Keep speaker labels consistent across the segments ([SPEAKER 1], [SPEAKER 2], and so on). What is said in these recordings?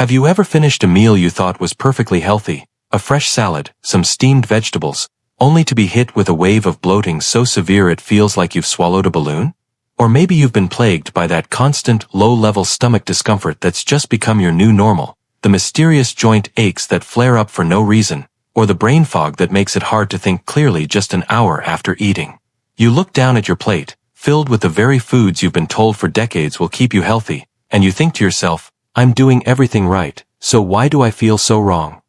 [SPEAKER 1] Have you ever finished a meal you thought was perfectly healthy, a fresh salad, some steamed vegetables, only to be hit with a wave of bloating so severe it feels like you've swallowed a balloon? Or maybe you've been plagued by that constant, low-level stomach discomfort that's just become your new normal, the mysterious joint aches that flare up for no reason, or the brain fog that makes it hard to think clearly just an hour after eating. You look down at your plate, filled with the very foods you've been told for decades will keep you healthy, and you think to yourself, I'm doing everything right, so why do I feel so wrong?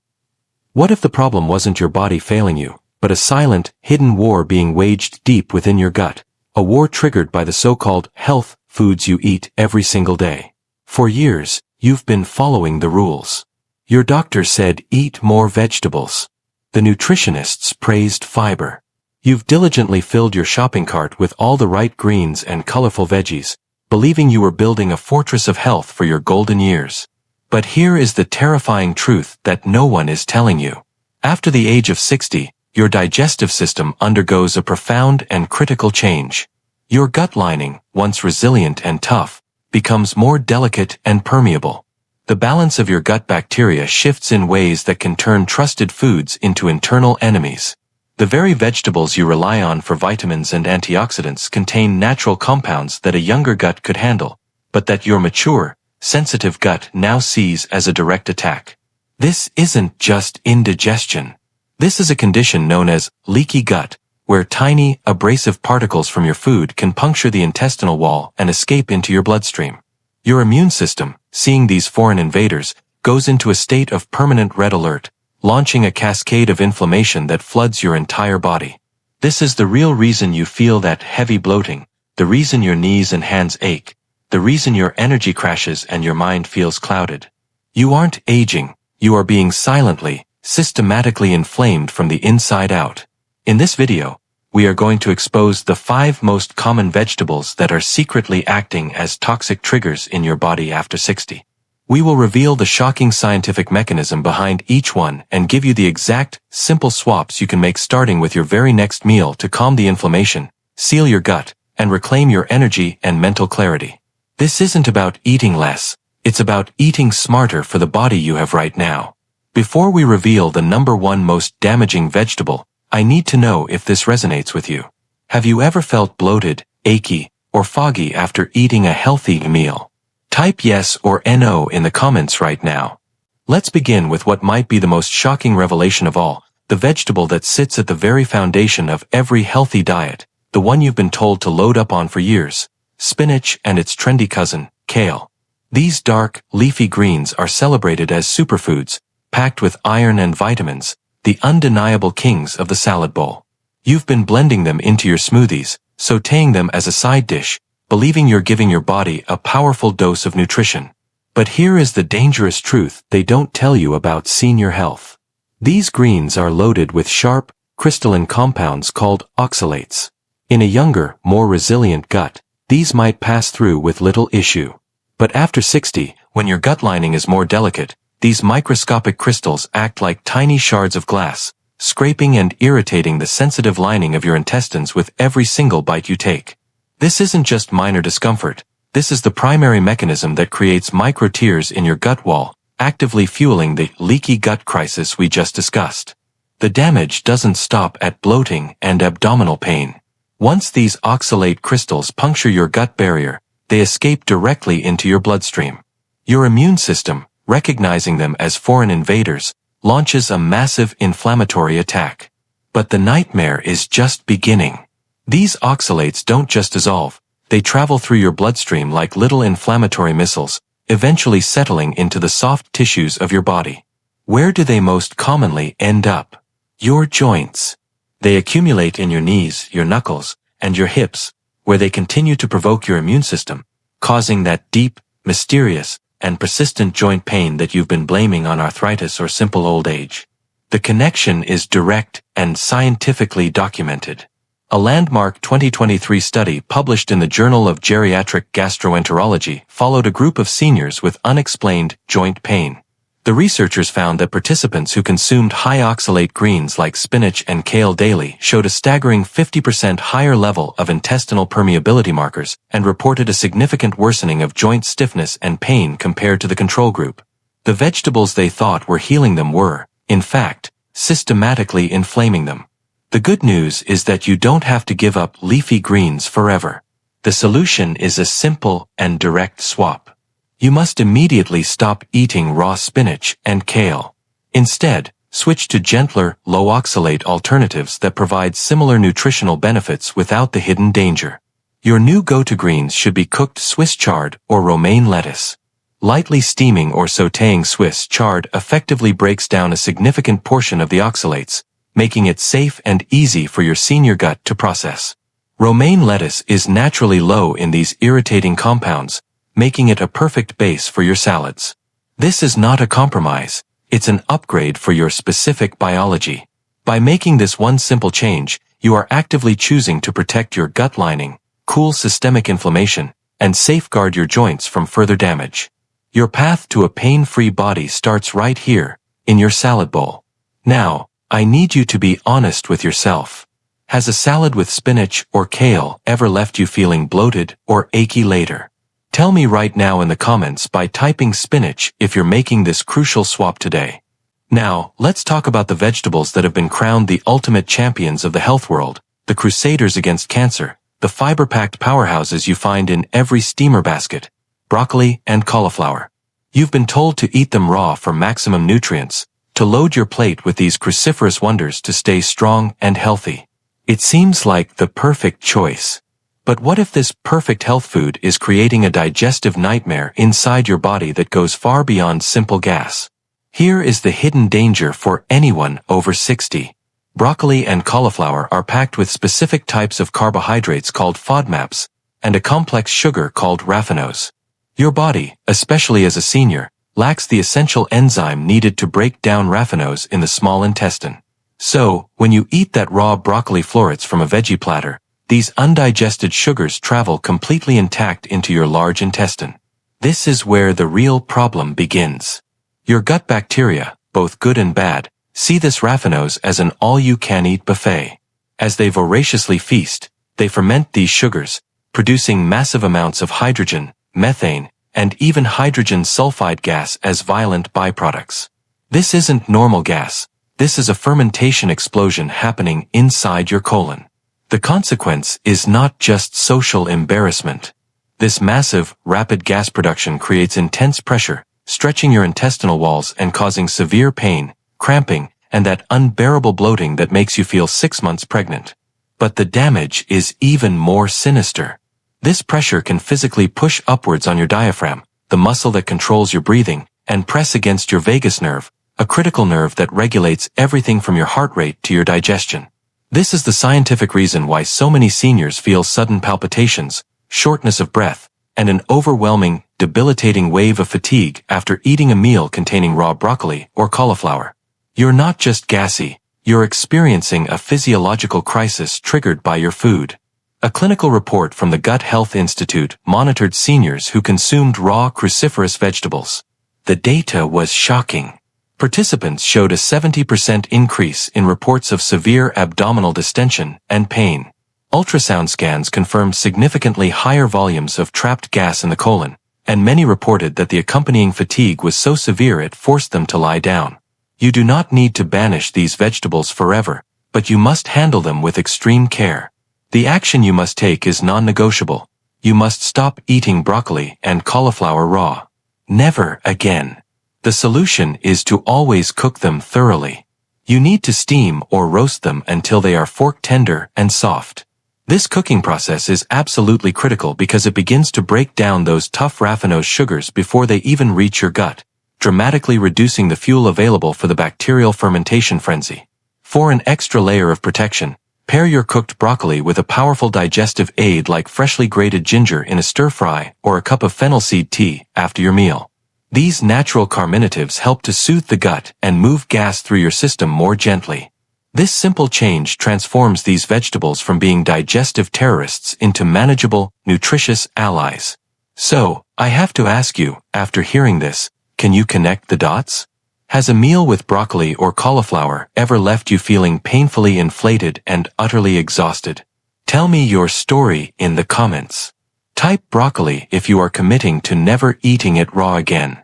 [SPEAKER 1] What if the problem wasn't your body failing you, but a silent, hidden war being waged deep within your gut, a war triggered by the so-called health foods you eat every single day? For years, you've been following the rules. Your doctor said eat more vegetables. The nutritionists praised fiber. You've diligently filled your shopping cart with all the right greens and colorful veggies, believing you were building a fortress of health for your golden years. But here is the terrifying truth that no one is telling you. After the age of 60, your digestive system undergoes a profound and critical change. Your gut lining, once resilient and tough, becomes more delicate and permeable. The balance of your gut bacteria shifts in ways that can turn trusted foods into internal enemies. The very vegetables you rely on for vitamins and antioxidants contain natural compounds that a younger gut could handle, but that your mature, sensitive gut now sees as a direct attack. This isn't just indigestion. This is a condition known as leaky gut, where tiny, abrasive particles from your food can puncture the intestinal wall and escape into your bloodstream. Your immune system, seeing these foreign invaders, goes into a state of permanent red alert, launching a cascade of inflammation that floods your entire body. This is the real reason you feel that heavy bloating, the reason your knees and hands ache, the reason your energy crashes and your mind feels clouded. You aren't aging, you are being silently, systematically inflamed from the inside out. In this video, we are going to expose the 5 most common vegetables that are secretly acting as toxic triggers in your body after 60. We will reveal the shocking scientific mechanism behind each one and give you the exact, simple swaps you can make starting with your very next meal to calm the inflammation, seal your gut, and reclaim your energy and mental clarity. This isn't about eating less, it's about eating smarter for the body you have right now. Before we reveal the number 1 most damaging vegetable, I need to know if this resonates with you. Have you ever felt bloated, achy, or foggy after eating a healthy meal? Type yes or no in the comments right now. Let's begin with what might be the most shocking revelation of all, the vegetable that sits at the very foundation of every healthy diet, the one you've been told to load up on for years: spinach and its trendy cousin, kale. These dark, leafy greens are celebrated as superfoods, packed with iron and vitamins, the undeniable kings of the salad bowl. You've been blending them into your smoothies, sautéing them as a side dish, believing you're giving your body a powerful dose of nutrition. But here is the dangerous truth they don't tell you about senior health. These greens are loaded with sharp, crystalline compounds called oxalates. In a younger, more resilient gut, these might pass through with little issue. But after 60, when your gut lining is more delicate, these microscopic crystals act like tiny shards of glass, scraping and irritating the sensitive lining of your intestines with every single bite you take. This isn't just minor discomfort, this is the primary mechanism that creates micro-tears in your gut wall, actively fueling the leaky gut crisis we just discussed. The damage doesn't stop at bloating and abdominal pain. Once these oxalate crystals puncture your gut barrier, they escape directly into your bloodstream. Your immune system, recognizing them as foreign invaders, launches a massive inflammatory attack. But the nightmare is just beginning. These oxalates don't just dissolve, they travel through your bloodstream like little inflammatory missiles, eventually settling into the soft tissues of your body. Where do they most commonly end up? Your joints. They accumulate in your knees, your knuckles, and your hips, where they continue to provoke your immune system, causing that deep, mysterious, and persistent joint pain that you've been blaming on arthritis or simple old age. The connection is direct and scientifically documented. A landmark 2023 study published in the Journal of Geriatric Gastroenterology followed a group of seniors with unexplained joint pain. The researchers found that participants who consumed high oxalate greens like spinach and kale daily showed a staggering 50% higher level of intestinal permeability markers and reported a significant worsening of joint stiffness and pain compared to the control group. The vegetables they thought were healing them were, in fact, systematically inflaming them. The good news is that you don't have to give up leafy greens forever. The solution is a simple and direct swap. You must immediately stop eating raw spinach and kale. Instead, switch to gentler, low-oxalate alternatives that provide similar nutritional benefits without the hidden danger. Your new go-to greens should be cooked Swiss chard or romaine lettuce. Lightly steaming or sautéing Swiss chard effectively breaks down a significant portion of the oxalates, making it safe and easy for your senior gut to process. Romaine lettuce is naturally low in these irritating compounds, making it a perfect base for your salads. This is not a compromise, it's an upgrade for your specific biology. By making this one simple change, you are actively choosing to protect your gut lining, cool systemic inflammation, and safeguard your joints from further damage. Your path to a pain-free body starts right here, in your salad bowl. Now, I need you to be honest with yourself. Has a salad with spinach or kale ever left you feeling bloated or achy later? Tell me right now in the comments by typing spinach if you're making this crucial swap today. Now, let's talk about the vegetables that have been crowned the ultimate champions of the health world, the crusaders against cancer, the fiber-packed powerhouses you find in every steamer basket, broccoli and cauliflower. You've been told to eat them raw for maximum nutrients, to load your plate with these cruciferous wonders to stay strong and healthy. It seems like the perfect choice. But what if this perfect health food is creating a digestive nightmare inside your body that goes far beyond simple gas? Here is the hidden danger for anyone over 60. Broccoli and cauliflower are packed with specific types of carbohydrates called FODMAPs, and a complex sugar called raffinose. Your body, especially as a senior, lacks the essential enzyme needed to break down raffinose in the small intestine. So, when you eat that raw broccoli florets from a veggie platter, these undigested sugars travel completely intact into your large intestine. This is where the real problem begins. Your gut bacteria, both good and bad, see this raffinose as an all-you-can-eat buffet. As they voraciously feast, they ferment these sugars, producing massive amounts of hydrogen, methane, and even hydrogen sulfide gas as violent byproducts. This isn't normal gas. This is a fermentation explosion happening inside your colon. The consequence is not just social embarrassment. This massive, rapid gas production creates intense pressure, stretching your intestinal walls and causing severe pain, cramping, and that unbearable bloating that makes you feel 6 months pregnant. But the damage is even more sinister. This pressure can physically push upwards on your diaphragm, the muscle that controls your breathing, and press against your vagus nerve, a critical nerve that regulates everything from your heart rate to your digestion. This is the scientific reason why so many seniors feel sudden palpitations, shortness of breath, and an overwhelming, debilitating wave of fatigue after eating a meal containing raw broccoli or cauliflower. You're not just gassy, you're experiencing a physiological crisis triggered by your food. A clinical report from the Gut Health Institute monitored seniors who consumed raw cruciferous vegetables. The data was shocking. Participants showed a 70% increase in reports of severe abdominal distension and pain. Ultrasound scans confirmed significantly higher volumes of trapped gas in the colon, and many reported that the accompanying fatigue was so severe it forced them to lie down. You do not need to banish these vegetables forever, but you must handle them with extreme care. The action you must take is non-negotiable. You must stop eating broccoli and cauliflower raw. Never again. The solution is to always cook them thoroughly. You need to steam or roast them until they are fork tender and soft. This cooking process is absolutely critical because it begins to break down those tough raffinose sugars before they even reach your gut, dramatically reducing the fuel available for the bacterial fermentation frenzy. For an extra layer of protection, pair your cooked broccoli with a powerful digestive aid like freshly grated ginger in a stir-fry or a cup of fennel seed tea after your meal. These natural carminatives help to soothe the gut and move gas through your system more gently. This simple change transforms these vegetables from being digestive terrorists into manageable, nutritious allies. So, I have to ask you, after hearing this, can you connect the dots? Has a meal with broccoli or cauliflower ever left you feeling painfully inflated and utterly exhausted? Tell me your story in the comments. Type broccoli if you are committing to never eating it raw again.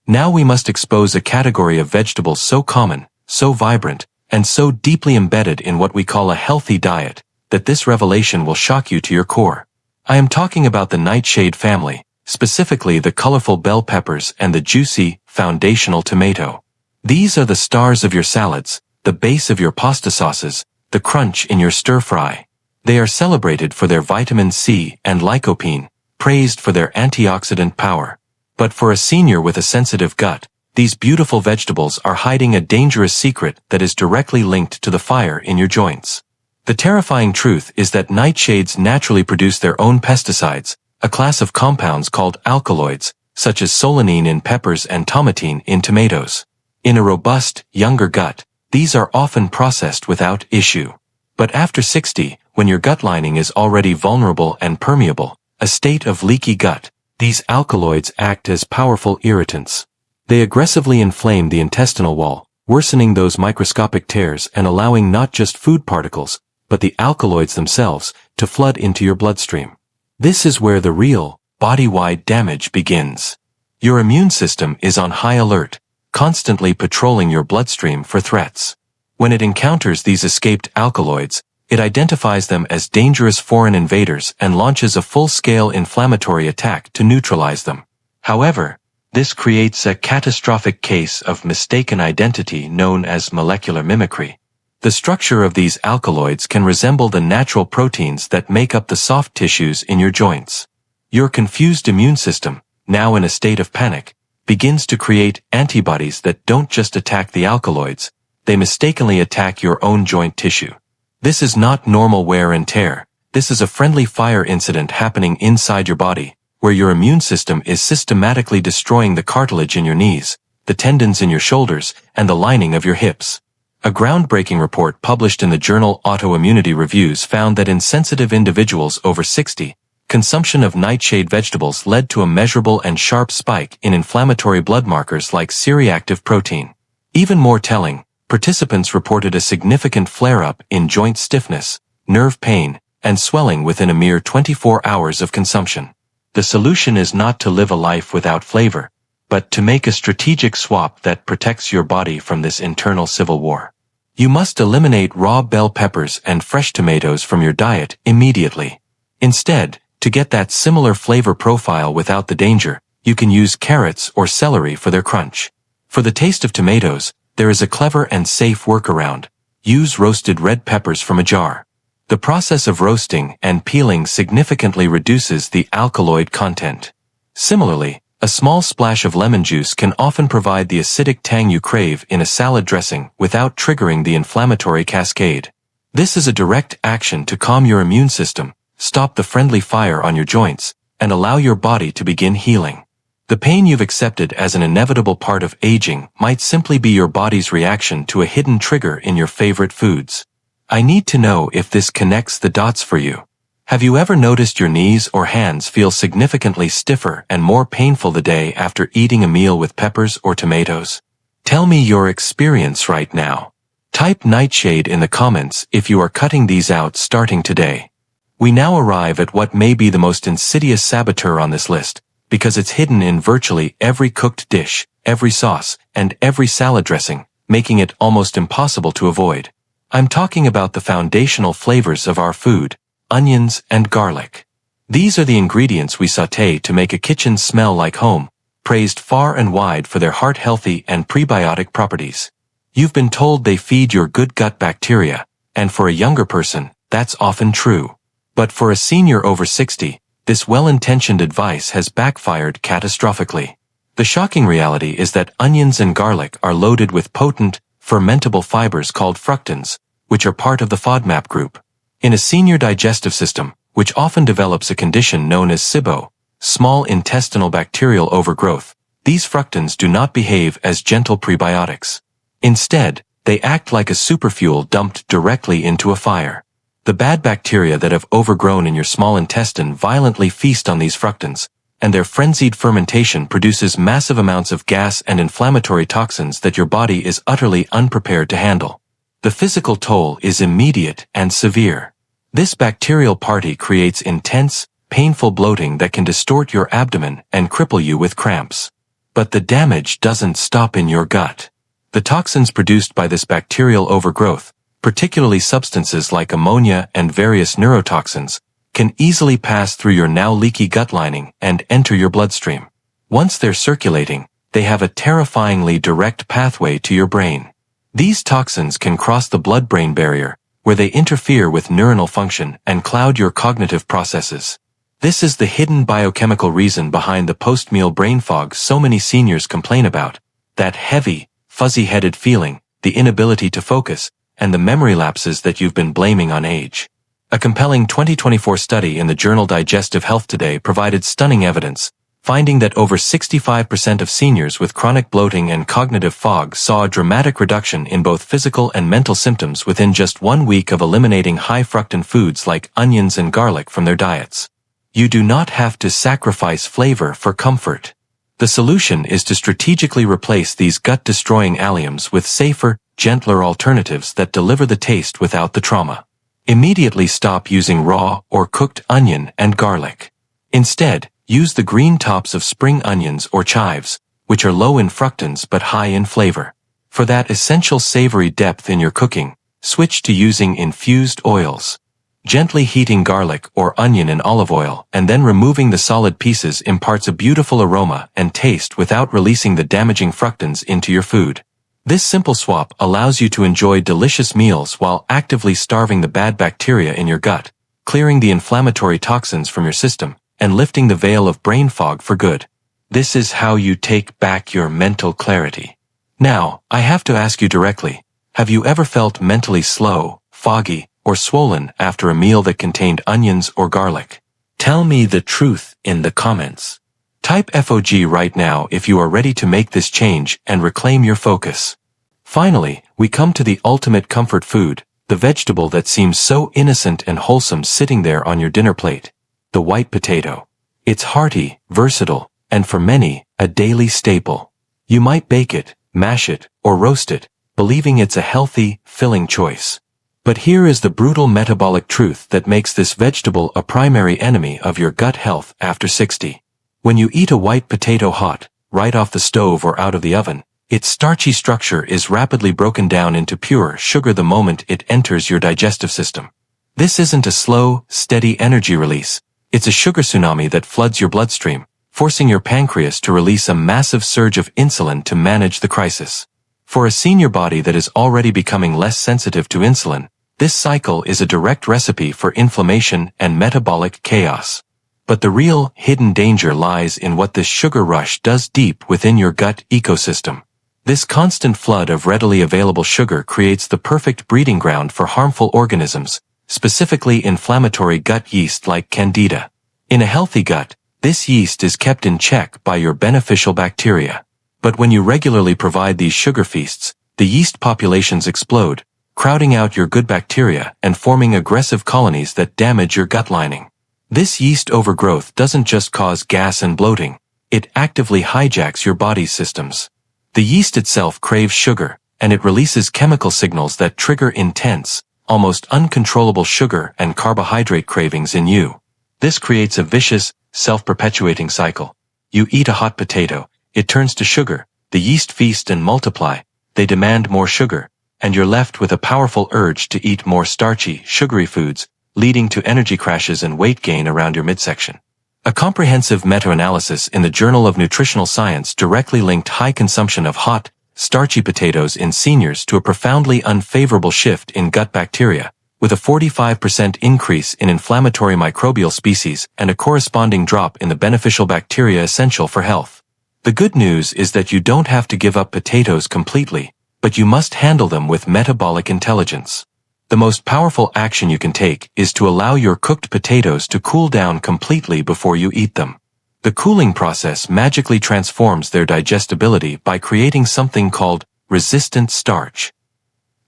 [SPEAKER 1] Now we must expose a category of vegetables so common, so vibrant, and so deeply embedded in what we call a healthy diet, that this revelation will shock you to your core. I am talking about the nightshade family, specifically the colorful bell peppers and the juicy, foundational tomato. These are the stars of your salads, the base of your pasta sauces, the crunch in your stir-fry. They are celebrated for their vitamin C and lycopene, praised for their antioxidant power. But for a senior with a sensitive gut, these beautiful vegetables are hiding a dangerous secret that is directly linked to the fire in your joints. The terrifying truth is that nightshades naturally produce their own pesticides, a class of compounds called alkaloids, such as solanine in peppers and tomatine in tomatoes. In a robust, younger gut, these are often processed without issue. But after 60, when your gut lining is already vulnerable and permeable, a state of leaky gut, these alkaloids act as powerful irritants. They aggressively inflame the intestinal wall, worsening those microscopic tears and allowing not just food particles, but the alkaloids themselves, to flood into your bloodstream. This is where the real, body-wide damage begins. Your immune system is on high alert, constantly patrolling your bloodstream for threats. When it encounters these escaped alkaloids, it identifies them as dangerous foreign invaders and launches a full-scale inflammatory attack to neutralize them. However, this creates a catastrophic case of mistaken identity known as molecular mimicry. The structure of these alkaloids can resemble the natural proteins that make up the soft tissues in your joints. Your confused immune system, now in a state of panic, begins to create antibodies that don't just attack the alkaloids, they mistakenly attack your own joint tissue. This is not normal wear and tear. This is a friendly fire incident happening inside your body, where your immune system is systematically destroying the cartilage in your knees, the tendons in your shoulders, and the lining of your hips. A groundbreaking report published in the journal Autoimmunity Reviews found that in sensitive individuals over 60, consumption of nightshade vegetables led to a measurable and sharp spike in inflammatory blood markers like C-reactive protein. Even more telling, participants reported a significant flare-up in joint stiffness, nerve pain, and swelling within a mere 24 hours of consumption. The solution is not to live a life without flavor, but to make a strategic swap that protects your body from this internal civil war. You must eliminate raw bell peppers and fresh tomatoes from your diet immediately. Instead, to get that similar flavor profile without the danger, you can use carrots or celery for their crunch. For the taste of tomatoes, there is a clever and safe workaround. Use roasted red peppers from a jar. The process of roasting and peeling significantly reduces the alkaloid content. Similarly, a small splash of lemon juice can often provide the acidic tang you crave in a salad dressing without triggering the inflammatory cascade. This is a direct action to calm your immune system, stop the friendly fire on your joints, and allow your body to begin healing. The pain you've accepted as an inevitable part of aging might simply be your body's reaction to a hidden trigger in your favorite foods. I need to know if this connects the dots for you. Have you ever noticed your knees or hands feel significantly stiffer and more painful the day after eating a meal with peppers or tomatoes? Tell me your experience right now. Type Nightshade in the comments if you are cutting these out starting today. We now arrive at what may be the most insidious saboteur on this list, because it's hidden in virtually every cooked dish, every sauce, and every salad dressing, making it almost impossible to avoid. I'm talking about the foundational flavors of our food, onions and garlic. These are the ingredients we sauté to make a kitchen smell like home, praised far and wide for their heart-healthy and prebiotic properties. You've been told they feed your good gut bacteria, and for a younger person, that's often true. But for a senior over 60, this well-intentioned advice has backfired catastrophically. The shocking reality is that onions and garlic are loaded with potent, fermentable fibers called fructans, which are part of the FODMAP group. In a senior digestive system, which often develops a condition known as SIBO, small intestinal bacterial overgrowth, these fructans do not behave as gentle prebiotics. Instead, they act like a superfuel dumped directly into a fire. The bad bacteria that have overgrown in your small intestine violently feast on these fructans, and their frenzied fermentation produces massive amounts of gas and inflammatory toxins that your body is utterly unprepared to handle. The physical toll is immediate and severe. This bacterial party creates intense, painful bloating that can distort your abdomen and cripple you with cramps. But the damage doesn't stop in your gut. The toxins produced by this bacterial overgrowth, particularly substances like ammonia and various neurotoxins, can easily pass through your now leaky gut lining and enter your bloodstream. Once they're circulating, they have a terrifyingly direct pathway to your brain. These toxins can cross the blood-brain barrier, where they interfere with neuronal function and cloud your cognitive processes. This is the hidden biochemical reason behind the post-meal brain fog so many seniors complain about. That heavy, fuzzy-headed feeling, the inability to focus, and the memory lapses that you've been blaming on age. A compelling 2024 study in the journal Digestive Health Today provided stunning evidence, finding that over 65% of seniors with chronic bloating and cognitive fog saw a dramatic reduction in both physical and mental symptoms within just 1 week of eliminating high-fructan foods like onions and garlic from their diets. You do not have to sacrifice flavor for comfort. The solution is to strategically replace these gut-destroying alliums with safer, gentler alternatives that deliver the taste without the trauma. Immediately stop using raw or cooked onion and garlic. Instead, use the green tops of spring onions or chives, which are low in fructans but high in flavor. For that essential savory depth in your cooking, switch to using infused oils. Gently heating garlic or onion in olive oil and then removing the solid pieces imparts a beautiful aroma and taste without releasing the damaging fructans into your food. This simple swap allows you to enjoy delicious meals while actively starving the bad bacteria in your gut, clearing the inflammatory toxins from your system, and lifting the veil of brain fog for good. This is how you take back your mental clarity. Now, I have to ask you directly, have you ever felt mentally slow, foggy, or swollen after a meal that contained onions or garlic? Tell me the truth in the comments. Type FOG right now if you are ready to make this change and reclaim your focus. Finally, we come to the ultimate comfort food, the vegetable that seems so innocent and wholesome sitting there on your dinner plate. The white potato. It's hearty, versatile, and for many, a daily staple. You might bake it, mash it, or roast it, believing it's a healthy, filling choice. But here is the brutal metabolic truth that makes this vegetable a primary enemy of your gut health after 60. When you eat a white potato hot, right off the stove or out of the oven, its starchy structure is rapidly broken down into pure sugar the moment it enters your digestive system. This isn't a slow, steady energy release. It's a sugar tsunami that floods your bloodstream, forcing your pancreas to release a massive surge of insulin to manage the crisis. For a senior body that is already becoming less sensitive to insulin, this cycle is a direct recipe for inflammation and metabolic chaos. But the real, hidden danger lies in what this sugar rush does deep within your gut ecosystem. This constant flood of readily available sugar creates the perfect breeding ground for harmful organisms, specifically inflammatory gut yeast like Candida. In a healthy gut, this yeast is kept in check by your beneficial bacteria. But when you regularly provide these sugar feasts, the yeast populations explode, crowding out your good bacteria and forming aggressive colonies that damage your gut lining. This yeast overgrowth doesn't just cause gas and bloating, it actively hijacks your body's systems. The yeast itself craves sugar, and it releases chemical signals that trigger intense, almost uncontrollable sugar and carbohydrate cravings in you. This creates a vicious, self-perpetuating cycle. You eat a hot potato, it turns to sugar, the yeast feast and multiply, they demand more sugar, and you're left with a powerful urge to eat more starchy, sugary foods, leading to energy crashes and weight gain around your midsection. A comprehensive meta-analysis in the Journal of Nutritional Science directly linked high consumption of hot, starchy potatoes in seniors to a profoundly unfavorable shift in gut bacteria, with a 45% increase in inflammatory microbial species and a corresponding drop in the beneficial bacteria essential for health. The good news is that you don't have to give up potatoes completely, but you must handle them with metabolic intelligence. The most powerful action you can take is to allow your cooked potatoes to cool down completely before you eat them. The cooling process magically transforms their digestibility by creating something called resistant starch.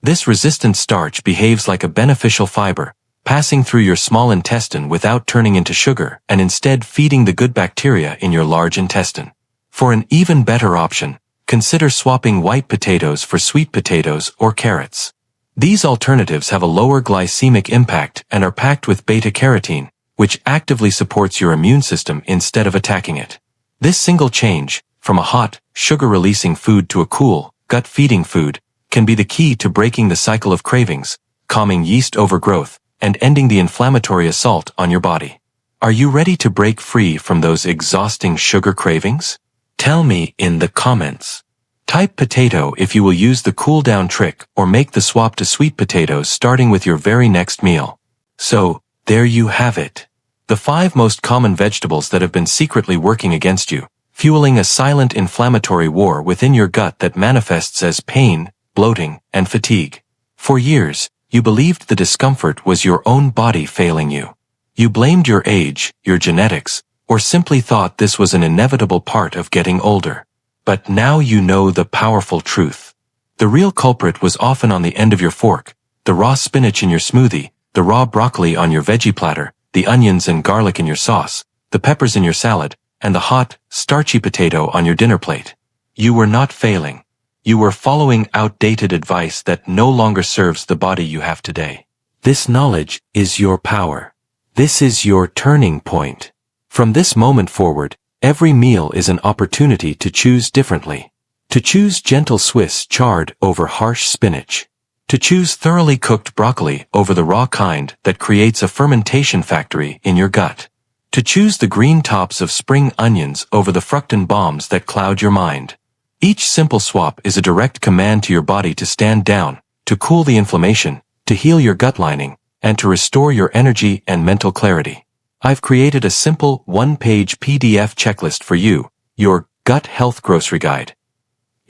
[SPEAKER 1] This resistant starch behaves like a beneficial fiber, passing through your small intestine without turning into sugar and instead feeding the good bacteria in your large intestine. For an even better option, consider swapping white potatoes for sweet potatoes or carrots. These alternatives have a lower glycemic impact and are packed with beta-carotene, which actively supports your immune system instead of attacking it. This single change, from a hot, sugar-releasing food to a cool, gut-feeding food, can be the key to breaking the cycle of cravings, calming yeast overgrowth, and ending the inflammatory assault on your body. Are you ready to break free from those exhausting sugar cravings? Tell me in the comments. Type potato if you will use the cool down trick or make the swap to sweet potatoes starting with your very next meal. So, there you have it. The 5 most common vegetables that have been secretly working against you, fueling a silent inflammatory war within your gut that manifests as pain, bloating, and fatigue. For years, you believed the discomfort was your own body failing you. You blamed your age, your genetics, or simply thought this was an inevitable part of getting older. But now you know the powerful truth. The real culprit was often on the end of your fork, the raw spinach in your smoothie, the raw broccoli on your veggie platter, the onions and garlic in your sauce, the peppers in your salad, and the hot, starchy potato on your dinner plate. You were not failing. You were following outdated advice that no longer serves the body you have today. This knowledge is your power. This is your turning point. From this moment forward, every meal is an opportunity to choose differently. To choose gentle Swiss chard over harsh spinach. To choose thoroughly cooked broccoli over the raw kind that creates a fermentation factory in your gut. To choose the green tops of spring onions over the fructan bombs that cloud your mind. Each simple swap is a direct command to your body to stand down, to cool the inflammation, to heal your gut lining, and to restore your energy and mental clarity. I've created a simple, one-page PDF checklist for you, your Gut Health Grocery Guide.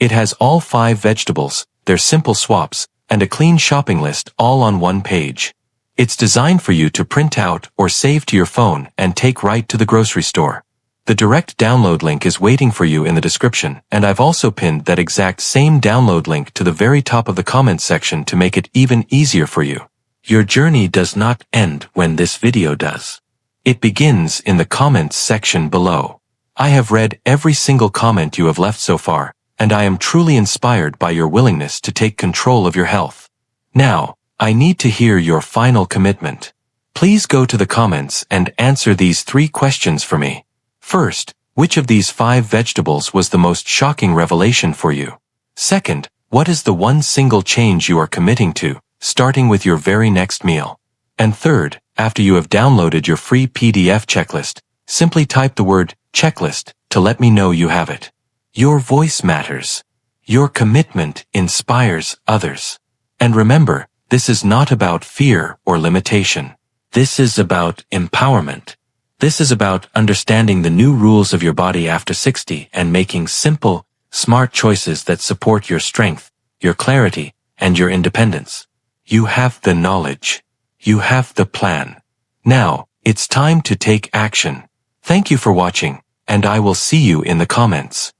[SPEAKER 1] It has all 5 vegetables, their simple swaps, and a clean shopping list all on one page. It's designed for you to print out or save to your phone and take right to the grocery store. The direct download link is waiting for you in the description, and I've also pinned that exact same download link to the very top of the comments section to make it even easier for you. Your journey does not end when this video does. It begins in the comments section below. I have read every single comment you have left so far, and I am truly inspired by your willingness to take control of your health. Now, I need to hear your final commitment. Please go to the comments and answer these 3 questions for me. First, which of these 5 vegetables was the most shocking revelation for you? Second, what is the one single change you are committing to, starting with your very next meal? And third, after you have downloaded your free PDF checklist, simply type the word checklist to let me know you have it. Your voice matters. Your commitment inspires others. And remember, this is not about fear or limitation. This is about empowerment. This is about understanding the new rules of your body after 60 and making simple, smart choices that support your strength, your clarity, and your independence. You have the knowledge. You have the plan. Now, it's time to take action. Thank you for watching, and I will see you in the comments.